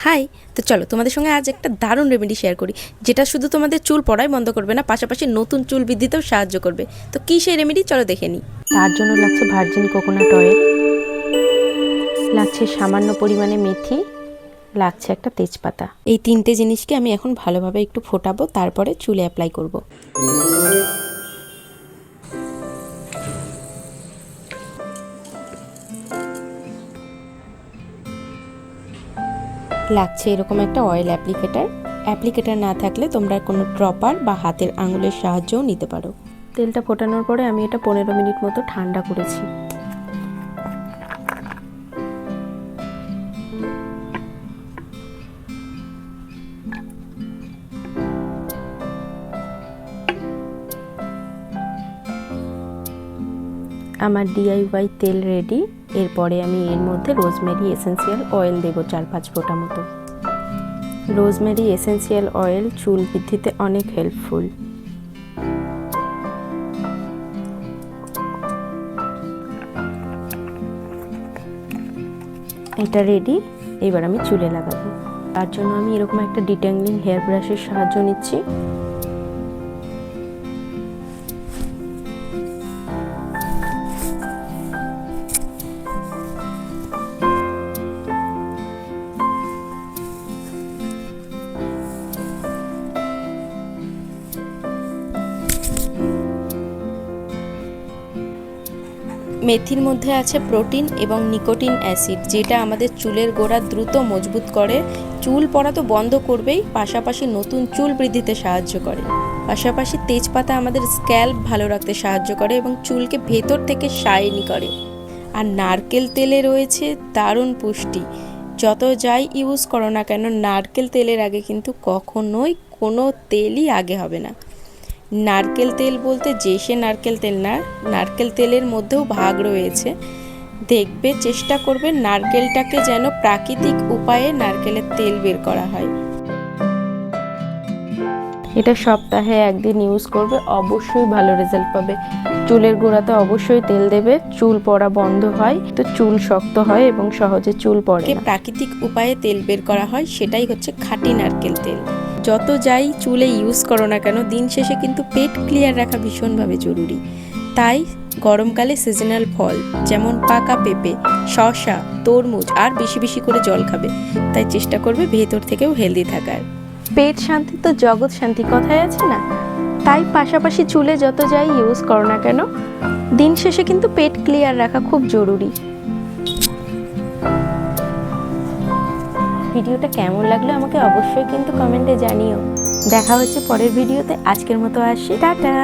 High, তো চলো তোমাদের সঙ্গে আজ একটা দারুণ রেমেডি শেয়ার করি, যেটা শুধু তোমাদের চুল পড়াই বন্ধ করবে না, পাশাপাশি নতুন চুল বৃদ্ধিতেও সাহায্য করবে। তো কী সেই রেমেডি, চলো দেখে নিই। তার জন্য লাগছে ভার্জিন কোকোনাট অয়েল, লাগছে সামান্য পরিমাণে মেথি, লাগছে একটা তেজপাতা। এই তিনটে জিনিসকে আমি এখন ভালোভাবে একটু ফোটাবো, তারপরে চুলে অ্যাপ্লাই করব। লাগছে এরকম একটা অয়েল অ্যাপ্লিকেটার না থাকলে তোমরা কোনো ড্রপার বা হাতের আঙুলের সাহায্যও নিতে পারো। তেলটা ফোটানোর পরে আমি এটা 15 মিনিট মতো ঠান্ডা করেছি। আমার DIY তেল রেডি। এরপরে আমি এর মধ্যে রোজমেরি এসেন্সিয়াল অয়েল দেবো 4-5 ফোঁটা মতো। রোজমেরি এসেন্সিয়াল অয়েল চুল বৃদ্ধিতে অনেক হেল্পফুল। এটা রেডি, এবার আমি চুলে লাগাবো। তার জন্য আমি এরকম একটা ডিট্যাংলিং হেয়ার ব্রাশের সাহায্য নিচ্ছি। মেথির মধ্যে আছে প্রোটিন এবং নিকোটিন অ্যাসিড, যেটা আমাদের চুলের গোড়া দ্রুত মজবুত করে। চুল পড়া তো বন্ধ করবেই, পাশাপাশি নতুন চুল বৃদ্ধিতে সাহায্য করে। পাশাপাশি তেজপাতা আমাদের স্ক্যাল্প ভালো রাখতে সাহায্য করে এবং চুলকে ভেতর থেকে শাইনি করে। আর নারকেল তেলে রয়েছে দারুণ পুষ্টি। যত যাই ইউজ করো না কেন, নারকেল তেলের আগে কিন্তু কখনোই কোনো তেলই আগে হবে না। নারকেল তেল বলতে যে সে নারকেল তেল না, নারকেল তেলের মধ্যেও ভাগ রয়েছে। দেখবে, চেষ্টা করবে নারকেলটাকে যেন প্রাকৃতিক উপায়ে নারকেলের তেল বের করা হয়। এটা সপ্তাহে একদিন ইউজ করবে, অবশ্যই ভালো রেজাল্ট পাবে। চুলের গোড়াতে অবশ্যই তেল দেবে, চুল পড়া বন্ধ হয়, তো চুল শক্ত হয় এবং সহজে চুল পড়ে না। প্রাকৃতিক উপায়ে তেল বের করা হয়, সেটাই হচ্ছে খাঁটি নারকেল তেল। যত যাই চুলে ইউজ করো না কেন, দিন শেষে কিন্তু পেট ক্লিয়ার রাখা ভীষণভাবে জরুরি। তাই গরমকালে সিজনাল ফল যেমন পাকা পেঁপে, শসা, তরমুজ আর বেশি বেশি করে জল খাবে। তাই চেষ্টা করবে ভেতর থেকেও হেলদি থাকার। পেট শান্তি তো জগৎ শান্তি, কথায় আছে না? তাই পাশাপাশি চুলে যত যাই ইউজ করো না কেন, দিন শেষে কিন্তু পেট ক্লিয়ার রাখা খুব জরুরি। ভিডিওটা কেমন লাগলো আমাকে অবশ্যই কিন্তু কমেন্টে জানিও। দেখা হচ্ছে পরের ভিডিওতে। আজকের মতো আসি, টাটা।